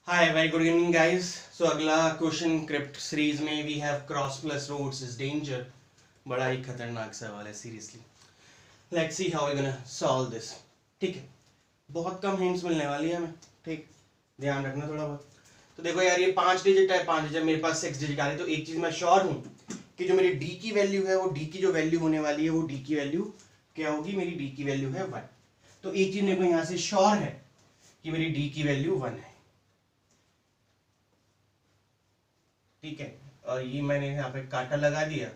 Hi, very good evening, guys. So अगला question crypt series में we have cross plus roots is danger. बड़ा ही खतरनाक सवाल है seriously. Let's see how we gonna solve this. ठीक है, बहुत कम हिंट्स मिलने वाली है हमें. ठीक, ध्यान रखना थोड़ा बहुत. तो देखो यार, ये 5 डिजिट है. 5 डिजिट मेरे पास 6 डिजिट आ रहे हैं. तो एक चीज मैं श्योर हूँ कि जो मेरी डी की वैल्यू है, वो डी की जो वैल्यू होने वाली है, वो डी की वैल्यू क्या होगी? मेरी डी की वैल्यू है 1. तो एक चीज मेरे को यहाँ से श्योर है कि मेरी डी की वैल्यू 1 है. ठीक है, और ये मैंने यहाँ पे कांटा लगा दिया.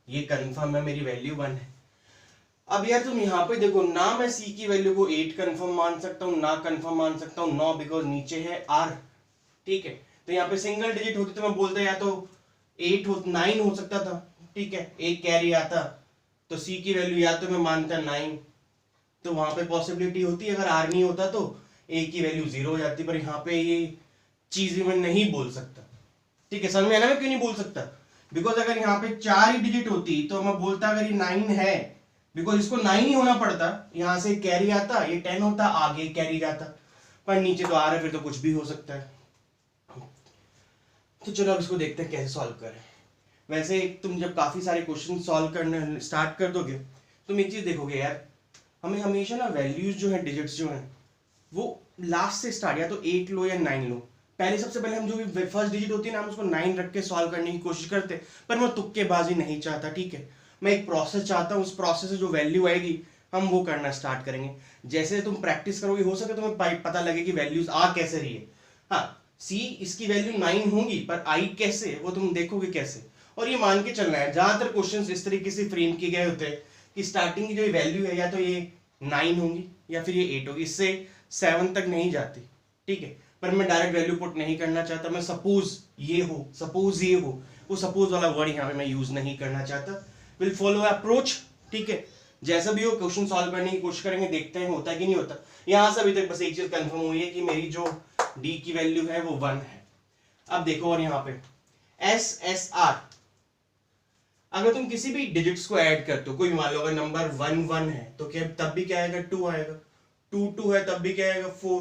ये कंफर्म है, मेरी वैल्यू 1 है. अब यार तुम यहाँ पे देखो ना, मैं सी की वैल्यू को 8 कंफर्म मान सकता हूँ, ना कंफर्म मान सकता हूँ, 9 बिकॉज नीचे है आर. ठीक है, तो यहाँ पे सिंगल डिजिट होती तो मैं बोलता या तो 8 हो 9 हो सकता था. ठीक है, एक कैरी आता तो सी की वैल्यू या तो मैं मानता 9, तो वहां पे पॉसिबिलिटी होती है. अगर आर नहीं होता तो ए की वैल्यू 0 हो जाती. पर यहाँ पे ये चीज मैं नहीं बोल सकता. ठीक है, समझ में आना मैं क्यों नहीं बोल सकता? बिकॉज अगर यहाँ पे 4 ही डिजिट होती तो मैं बोलता अगर ये 9 है, बिकॉज इसको 9 ही होना पड़ता. यहां से कैरी आता, ये 10 होता, आगे कैरी जाता. पर नीचे तो आ रहा है, फिर तो कुछ भी हो सकता है. तो चलो अब इसको देखते हैं कैसे सॉल्व करें. वैसे तुम जब काफी सारे क्वेश्चन सॉल्व करने स्टार्ट कर दोगे, तुम एक चीज देखोगे यार, हमें हमेशा ना वैल्यूज जो है, डिजिट्स जो है, वो लास्ट से स्टार्ट, या तो 8 लो या 9 लो. पहले सबसे पहले हम जो भी फर्स्ट डिजिट होती है ना, हम उसको 9 रख के सॉल्व करने की कोशिश करते हैं. पर मैं तुक्केबाजी नहीं चाहता. ठीक है, मैं एक प्रोसेस चाहता हूँ. उस प्रोसेस से जो वैल्यू आएगी हम वो करना स्टार्ट करेंगे. जैसे तुम प्रैक्टिस करोगे, हो सके तुम्हें पता लगे कि वैल्यूज आ कैसे रही है. हाँ, सी इसकी वैल्यू 9 होंगी, पर आई कैसे, वो तुम देखोगे कैसे. और ये मान के चलना है, ज्यादातर क्वेश्चन इस तरीके से फ्रेम किए गए होते हैं कि स्टार्टिंग की जो वैल्यू है या तो ये 9 होंगी या फिर ये 8 होगी, इससे 7 तक नहीं जाती. ठीक है, पर मैं डायरेक्ट वैल्यू पुट नहीं करना चाहता. मैं सपोज ये हो, सपोज ये हो, वो सपोज वाला वर्ड यहाँ पे मैं यूज नहीं करना चाहता. Will follow approach. ठीक है, जैसा भी हो क्वेश्चन सॉल्व करने की कोशिश करेंगे, देखते हैं होता है कि नहीं होता. यहां से अभी तक बस एक चीज कंफर्म हुई है कि मेरी जो डी की वैल्यू है वो 1 है. अब देखो, और यहाँ पे एस एस आर, अगर तुम किसी भी डिजिट्स को ऐड करते हो, कोई मान लो अगर नंबर 1 1 है तो क्या तब भी क्या आएगा? 2 आएगा. 2 2 है तब भी क्या आएगा? 4.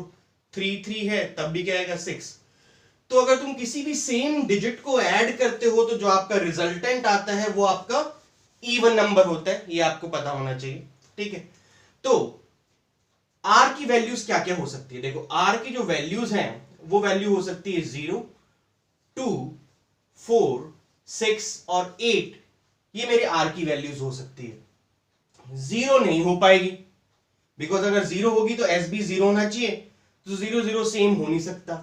3 3 है तब भी क्या आएगा? 6. तो अगर तुम किसी भी सेम डिजिट को ऐड करते हो तो जो आपका रिजल्टेंट आता है वो आपका इवन नंबर होता है. ये आपको पता होना चाहिए. ठीक है, तो आर की वैल्यूज क्या क्या हो सकती है? देखो, आर की जो वैल्यूज हैं वो वैल्यू हो सकती है 0 2 4 6 और 8. ये मेरे आर की वैल्यूज हो सकती है. 0 नहीं हो पाएगी, बिकॉज अगर 0 होगी तो एस भी 0 होना चाहिए. तो 0 0 सेम हो नहीं सकता.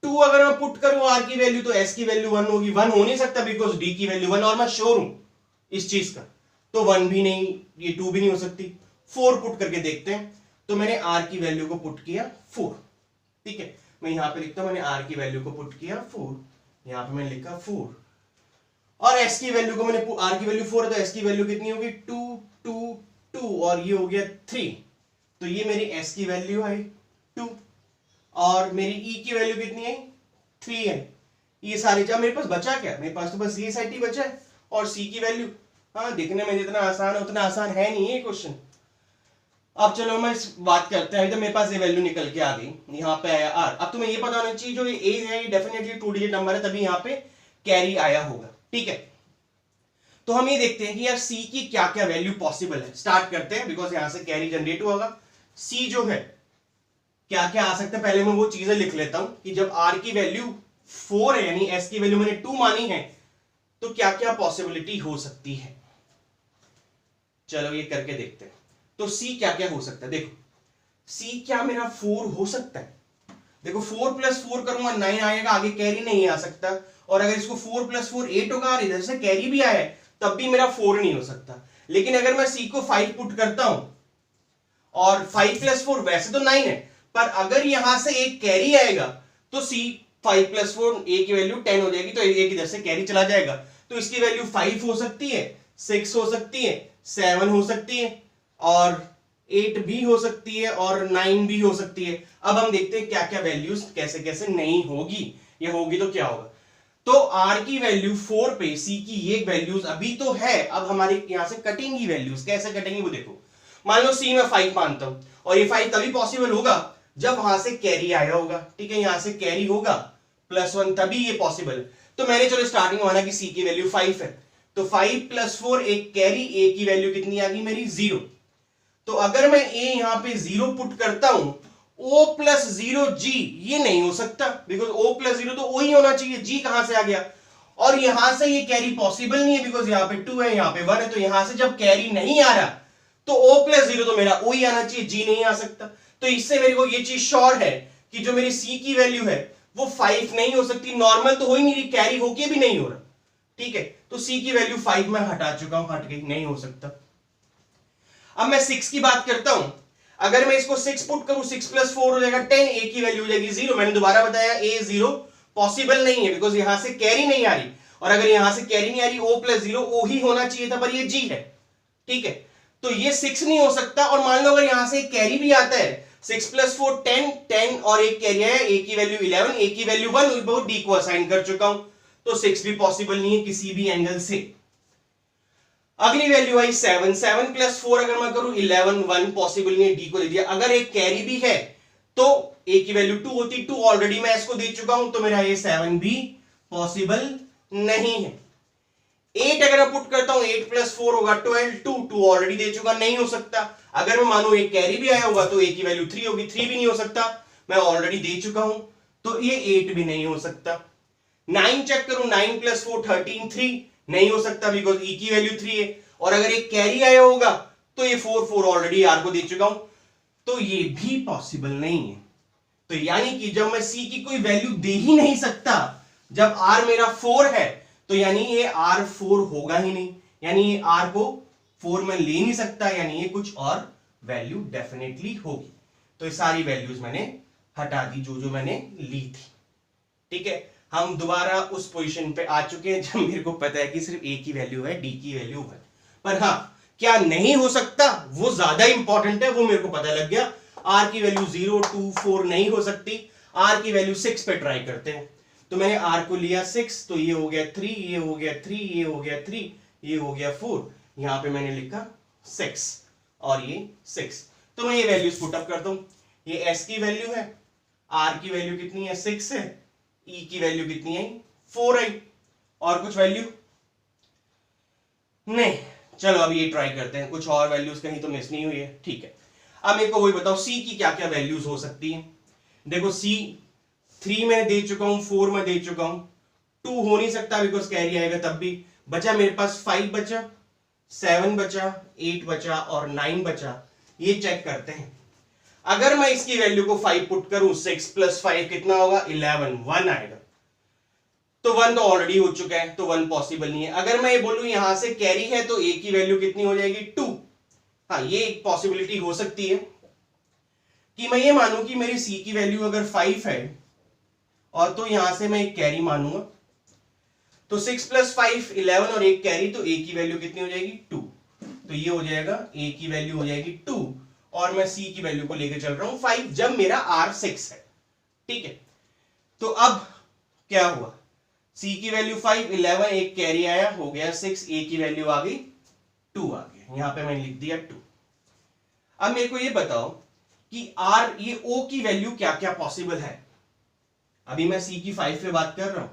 2 अगर मैं पुट करूं आर की वैल्यू तो एस की वैल्यू 1 होगी. 1 हो नहीं सकता बिकॉज डी की वैल्यू 1, और मैं श्योर हूं इस चीज का. तो 1 भी नहीं, ये 2 भी नहीं हो सकती. 4 पुट करके देखते हैं. तो मैंने आर की वैल्यू को पुट किया 4. ठीक है, मैं यहां पे लिखता हूं, मैंने आर की वैल्यू को पुट किया 4. यहां पे मैंने लिखा 4. और एस की वैल्यू को मैंने, आर की वैल्यू 4 है तो एस की वैल्यू कितनी होगी? 2 2 2, और ये हो गया 3. तो ये मेरी एस की वैल्यू है 2, और मेरी ई की वैल्यू कितनी है? 3 है. ये सारी जब मेरे पास बचा क्या? मेरे पास तो बस ये सेट ही बचा है, और सी की वैल्यू. हाँ, दिखने में जितना आसान है उतना आसान है नहीं ये क्वेश्चन. अब चलो मैं इस बात करते हैं. तो मेरे पास ये वैल्यू निकल के आ गई, यहाँ पे आया आर. अब तुम्हें ये पता होना चाहिए जो ये ए है ये डेफिनेटली 2 डिजिट नंबर है, तभी यहाँ पे कैरी आया होगा. ठीक है, तो हम ये देखते हैं कि यार सी की क्या क्या वैल्यू पॉसिबल है. स्टार्ट करते हैं, बिकॉज यहां से कैरी जनरेट होगा. सी जो है क्या क्या आ सकता है, पहले मैं वो चीजें लिख लेता हूं कि जब आर की वैल्यू 4 है, यानी एस की वैल्यू मैंने 2 मानी है, तो क्या क्या पॉसिबिलिटी हो सकती है. चलो ये करके देखते हैं. तो सी क्या क्या हो सकता है. देखो, सी क्या मेरा 4 हो सकता है. देखो, 4 + 4 करूंगा 9 आएगा, आगे कैरी नहीं आ सकता. और अगर इसको 4 + 4 8 होगा, और इधर से कैरी भी आया तब भी मेरा 4 नहीं हो सकता. लेकिन अगर मैं सी को 5 पुट करता हूं, और 5 + 4 वैसे तो 9 है, पर अगर यहां से एक कैरी आएगा तो सी 5 + 4 ए की वैल्यू 10 हो जाएगी, तो एक इधर से कैरी चला जाएगा. तो इसकी वैल्यू 5 हो सकती है, 6 हो सकती है, 7 हो सकती है, और 8 भी हो सकती है, और 9 भी हो सकती है. अब हम देखते हैं क्या क्या वैल्यूज कैसे कैसे नहीं होगी, या होगी तो क्या होगा. तो आर की वैल्यू 4 पे सी की ये वैल्यूज अभी तो है. अब हमारे यहां से कटेंगी वैल्यूज. कैसे कटेंगी वो देखो. मान लो सी में 5 मानता हूं, और ये 5 तभी पॉसिबल होगा जब वहां से कैरी आया होगा, ठीक है, यहां से कैरी होगा +1 तभी ये पॉसिबल है। तो मैंने चलो स्टार्टिंग माना कि सी की वैल्यू 5 है, तो 5 + 4 एक कैरी, ए की वैल्यू कितनी आ गई मेरी 0। तो अगर मैं ए यहां पे 0 पुट करता हूं, O + 0 G ये नहीं हो सकता, बिकॉज O + 0 तो O ही होना चाहिए, G कहां से आ गया। और यहां से ये कैरी पॉसिबल नहीं है, बिकॉज यहां पे 2 है, यहां पे 1 है, तो यहां से जब कैरी नहीं आ रहा तो O + 0 तो मेरा O ही आना चाहिए, G नहीं आ सकता। तो इससे मेरे को ये चीज श्योर है कि जो मेरी C की वैल्यू है वो 5 नहीं हो सकती, नॉर्मल तो हो ही नहीं रही, कैरी होके भी नहीं हो रहा, ठीक है। तो C की वैल्यू 5 मैं हटा चुका हूं, हट गई, नहीं हो सकता। अब मैं 6 की बात करता हूं, अगर मैं इसको 6 पुट करूं, 6 + 4 हो जाएगा 10, ए की वैल्यू हो जाएगी 0। मैंने दोबारा बताया ए 0 पॉसिबल नहीं है, बिकॉज यहां से कैरी नहीं आ रही, और अगर यहां से कैरी नहीं आ रही, O + 0 O ही होना चाहिए था, पर ये G है, ठीक है। तो ये 6 नहीं हो सकता। और मान लो अगर यहां से कैरी भी आता है, 6 + 4 10, 10 और एक कैरी है, ए की वैल्यू 11, ए की वैल्यू 1, बहुत डी को असाइन कर चुका हूं, तो 6 भी पॉसिबल नहीं है किसी भी एंगल से। अगली वैल्यू आई 7, 7 + 4 अगर मैं करूं 11, 1 पॉसिबल नहीं है, डी को दे दिया। अगर एक कैरी भी है तो ए की वैल्यू 2 होती, 2 ऑलरेडी मैं इसको दे चुका हूं, तो मेरा ये 7 भी पॉसिबल नहीं है। 8 अगर मैं पुट करता हूं, 8 + 4 होगा 12, 2 ऑलरेडी दे चुका, नहीं हो सकता। अगर मैं मानू एक कैरी भी आया होगा तो ए की वैल्यू 3 होगी, 3 भी नहीं हो सकता, मैं ऑलरेडी दे चुका हूं, तो ये 8 भी नहीं हो सकता। 9 चेक करूं, 9 + 4 13, 3 नहीं हो सकता, बिकॉज ई की वैल्यू 3 है। और अगर एक कैरी आया होगा तो ये 4 ऑलरेडी आर को दे चुका हूं, तो ये भी पॉसिबल नहीं है। तो यानी कि जब मैं सी की कोई वैल्यू दे ही नहीं सकता, जब आर मेरा 4 है, तो यानी ये आर 4 होगा ही नहीं, यानी ये आर को 4 में ले नहीं सकता, यानी ये कुछ और वैल्यू डेफिनेटली होगी। तो ये सारी वैल्यूज मैंने हटा दी जो मैंने ली थी, ठीक है। हम दोबारा उस पोजीशन पे आ चुके हैं जब मेरे को पता है कि सिर्फ ए की वैल्यू है, डी की वैल्यू है। पर हाँ, क्या नहीं हो सकता वो ज्यादा इंपॉर्टेंट है, वो मेरे को पता लग गया। आर की वैल्यू 0, 2, 4 नहीं हो सकती, आर की वैल्यू 6 पे ट्राई करते हैं। तो मैंने आर को लिया 6, तो ये हो गया 3, ये हो गया 3, ये हो गया 3, ये हो गया 4, यहां पे मैंने लिखा 6 और ये 6। तो मैं ये वैल्यूज पुट अप करता हूं। ये एस की वैल्यू है, आर की वैल्यू कितनी है 6 है, ई की वैल्यू कितनी आई 4 आई, और कुछ वैल्यू नहीं। चलो अब ये ट्राई करते हैं, कुछ और वैल्यूज कहीं तो मिस नहीं हुई है, ठीक है। अब मेरे को वही बताओ सी की क्या क्या वैल्यूज हो सकती हैं। देखो सी 3 मैंने दे चुका हूं, 4 मैं दे चुका हूं, 2 हो नहीं सकता बिकॉज कैरी आएगा, तब भी बचा मेरे पास 5 बचा, 7 बचा, 8 बचा और 9 बचा। ये चेक करते हैं। अगर मैं इसकी वैल्यू को 5 पुट करूं, 6 + 5 कितना होगा 11, 1 आएगा, तो 1 तो ऑलरेडी हो चुका है, तो 1 पॉसिबल नहीं है। अगर मैं ये बोलूं यहां से कैरी है तो ए की वैल्यू कितनी हो जाएगी 2। हाँ, ये एक पॉसिबिलिटी हो सकती है कि मैं ये मानूं कि मेरी सी की वैल्यू अगर 5 है और तो यहां से मैं एक कैरी मानूंगा, तो 6 + 5 11 और एक कैरी, तो ए की वैल्यू कितनी हो जाएगी 2। तो ये हो जाएगा ए की वैल्यू हो जाएगी 2 और मैं सी की वैल्यू को लेकर चल रहा हूं 5 जब मेरा आर 6 है, ठीक है। तो अब क्या हुआ, सी की वैल्यू 5, 11 एक कैरी आया, हो गया 6, ए की वैल्यू आ गई 2 आ गया, यहां पे मैंने लिख दिया 2। अब मेरे को ये बताओ कि आर ये ओ की वैल्यू क्या क्या पॉसिबल है। अभी मैं सी की 5 पे बात कर रहा हूं,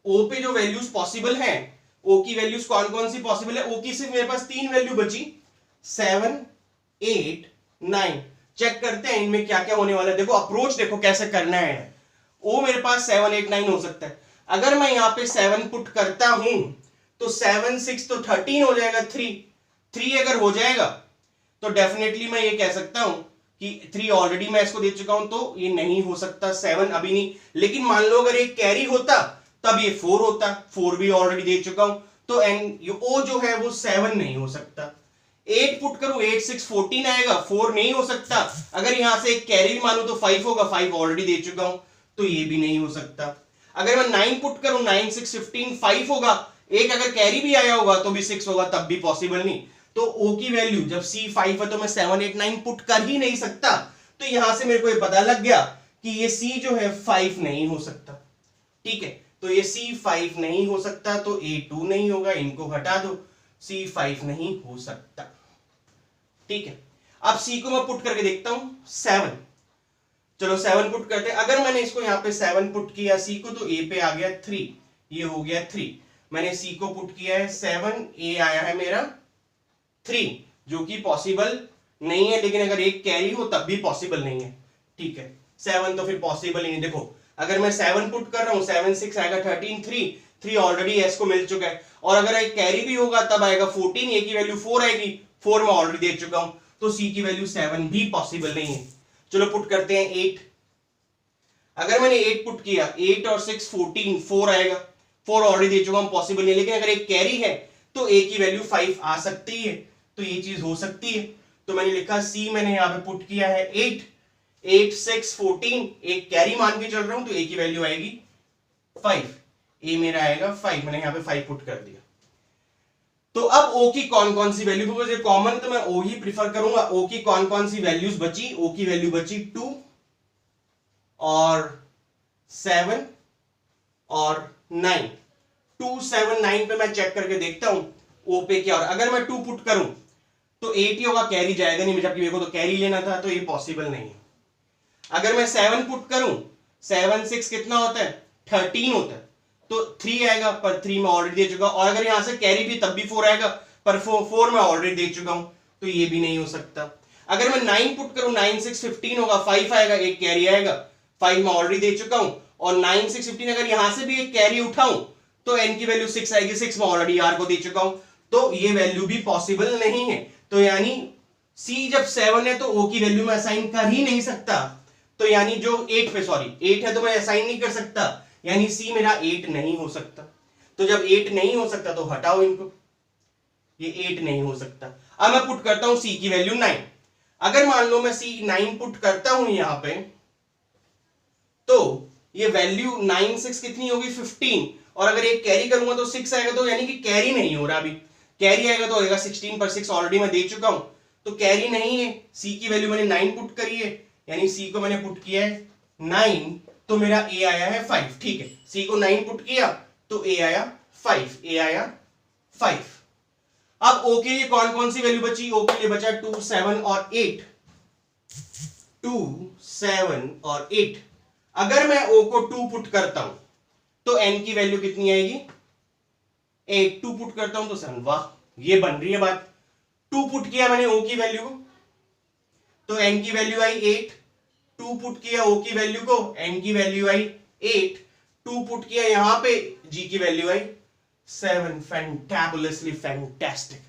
ओ पे जो वैल्यूज पॉसिबल हैं, ओ की वैल्यूज कौन कौन सी पॉसिबल है। ओ की सिर्फ मेरे पास 3 वैल्यू बची, 7, 8, 9। चेक करते हैं इनमें क्या क्या होने वाला है। देखो अप्रोच देखो कैसे करना है। ओ मेरे पास 7, 8, 9 हो सकता है। अगर मैं यहां पे 7 पुट करता हूं तो 7, 6 तो 13 हो जाएगा, 3 अगर हो जाएगा तो डेफिनेटली मैं ये कह सकता हूं कि 3 ऑलरेडी मैं इसको दे चुका हूं, तो ये नहीं हो सकता, 7 अभी नहीं। लेकिन मान लो अगर एक कैरी होता तब ये 4 होता, 4 भी ऑलरेडी दे चुका हूं, तो ओ जो है वो 7 नहीं हो सकता। 8 पुट करूं, 8, 6 14 आएगा, 4 नहीं हो सकता। अगर यहां से एक कैरी भी मानू तो 5 होगा, 5 ऑलरेडी दे चुका हूं, तो ये भी नहीं हो सकता। अगर मैं 9 पुट करूं, 9, 6 15 5 होगा, एक अगर कैरी भी आया होगा तो भी 6 होगा, तब भी पॉसिबल नहीं। तो ओ की वैल्यू जब सी 5 है तो मैं 7, 8, 9 पुट कर ही नहीं सकता। तो यहां से मेरे को ये पता लग गया कि ये सी जो है 5 नहीं हो सकता, ठीक है। तो ये सी 5 नहीं हो सकता, तो ए 2 नहीं होगा, इनको हटा दो, सी 5 नहीं हो सकता, ठीक है। अब सी को मैं पुट करके देखता हूं 7, चलो 7 पुट करते हैं। अगर मैंने इसको यहाँ पे 7 पुट किया सी को, तो ए पे आ गया 3, ये हो गया 3। मैंने सी को पुट किया है 7, ए आया है मेरा 3, जो कि पॉसिबल नहीं है, लेकिन अगर एक कैरी हो तब भी पॉसिबल नहीं है, ठीक है। 7 तो फिर पॉसिबल ही नहीं। देखो अगर मैं 7 पुट कर रहा हूं, 7 6 आएगा 13, 3 ऑलरेडी एस को मिल चुका है, और अगर एक कैरी भी होगा तब आएगा 14, ए की वैल्यू 4 आएगी, 4 मैं ऑलरेडी दे चुका हूं, तो सी की वैल्यू 7 भी पॉसिबल नहीं है। चलो पुट करते हैं 8। अगर मैंने 8 पुट किया, 8 और 6 14, 4 आएगा, 4 ऑलरेडी दे चुका हूं, पॉसिबल नहीं। लेकिन अगर एक कैरी है तो ए की वैल्यू 5 आ सकती है, तो ये चीज हो सकती है। तो मैंने लिखा सी, मैंने यहां पे पुट किया है 8, 8 6 14, एक कैरी मान के चल रहा हूं, तो ए की वैल्यू आएगी 5, ए मेरा आएगा 5, मैंने यहां पे 5 पुट कर दिया। तो अब ओ की कौन कौन सी वैल्यू, बिकॉज ये कॉमन तो मैं ओ ही प्रिफर करूंगा। ओ की कौन कौन सी वैल्यूज बची, ओ की वैल्यू बची 2 और 7 और 9। 2 7 9 पे मैं चेक करके देखता हूं ओ पे क्या हो रहा है। अगर मैं 2 पुट करूं तो 8 ही होगा, कैरी जाएगा नहीं, जबकि मेरे को तो कैरी लेना था, तो ये पॉसिबल नहीं है। अगर मैं 7 पुट करूं, 7 6 कितना होता है, 13 होता है, तो 3 आएगा, पर 3 मैं ऑलरेडी दे चुका हूं। और अगर यहां से कैरी भी तब भी 4 आएगा, पर 4 मैं ऑलरेडी दे चुका हूं, तो ये भी नहीं हो सकता। अगर मैं 9 पुट करूं, 9 6 15 होगा, 5 आएगा, एक कैरी आएगा, 5 मैं ऑलरेडी दे चुका हूं। और 9 6 15 अगर यहां से भी एक कैरी उठाऊं तो एन की वैल्यू 6 आएगी, 6 मैं ऑलरेडी आर को दे चुका हूं, तो ये वैल्यू भी पॉसिबल नहीं है। तो यानी सी जब 7 है तो ओ की वैल्यू में असाइन कर ही नहीं सकता। तो यानी जो 8 पे, सॉरी 8 है तो मैं असाइन नहीं कर सकता, यानी सी मेरा 8 नहीं हो सकता। तो जब 8 नहीं हो सकता तो हटाओ इनको, ये 8 नहीं हो सकता। अब मैं पुट करता हूं सी की वैल्यू 9। अगर मान लो मैं सी 9 पुट करता हूं यहां पे, तो ये वैल्यू 9 6 कितनी होगी, 15, और अगर एक कैरी करूंगा तो 6 आएगा, तो यानी कि कैरी नहीं हो रहा। अभी कैरी आएगा तो होगा 16, पर 6 ऑलरेडी मैं दे चुका हूं, तो कैरी नहीं है। सी की वैल्यू मैंने 9 पुट करी है, यानी सी को मैंने पुट किया है 9, तो मेरा ए आया है 5, ठीक है। सी को 9 पुट किया तो ए आया 5, ए आया 5। अब ओ के लिए कौन कौन सी वैल्यू बची, ओ के लिए बचा 2 7 और 8, 2 7 और 8। अगर मैं ओ को 2 पुट करता हूं तो एन की वैल्यू कितनी आएगी, 8, 2 पुट करता हूं तो 7, वाह ये बन रही है बात। 2 पुट किया मैंने ओ की वैल्यू को, तो एन की वैल्यू आई 8, 2 पुट किया ओ की वैल्यू को, एन की वैल्यू आई 8, 2 पुट किया यहां पे, जी की वैल्यू आई 7, फैंटाबुलसली फैंटास्टिक।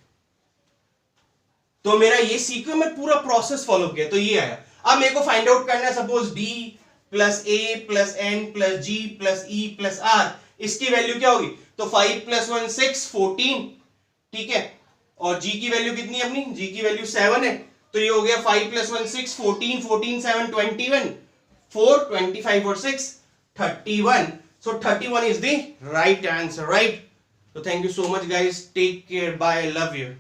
तो मेरा ये सीक्वेंस में पूरा प्रोसेस फॉलो किया, तो ये आया। अब मेरे को फाइंड आउट करना है, suppose D plus A plus N plus G plus E plus R, इसकी वैल्यू क्या होगी, तो 5 + 1 6 14, ठीक है। और जी की वैल्यू कितनी है अपनी, जी की वैल्यू 7 है, तो ये हो गया 5 + 1 6 14, 14 7 21, 4 25 और 6 31, so 31 is the right answer, right? So thank you so much guys, take care, bye, love you.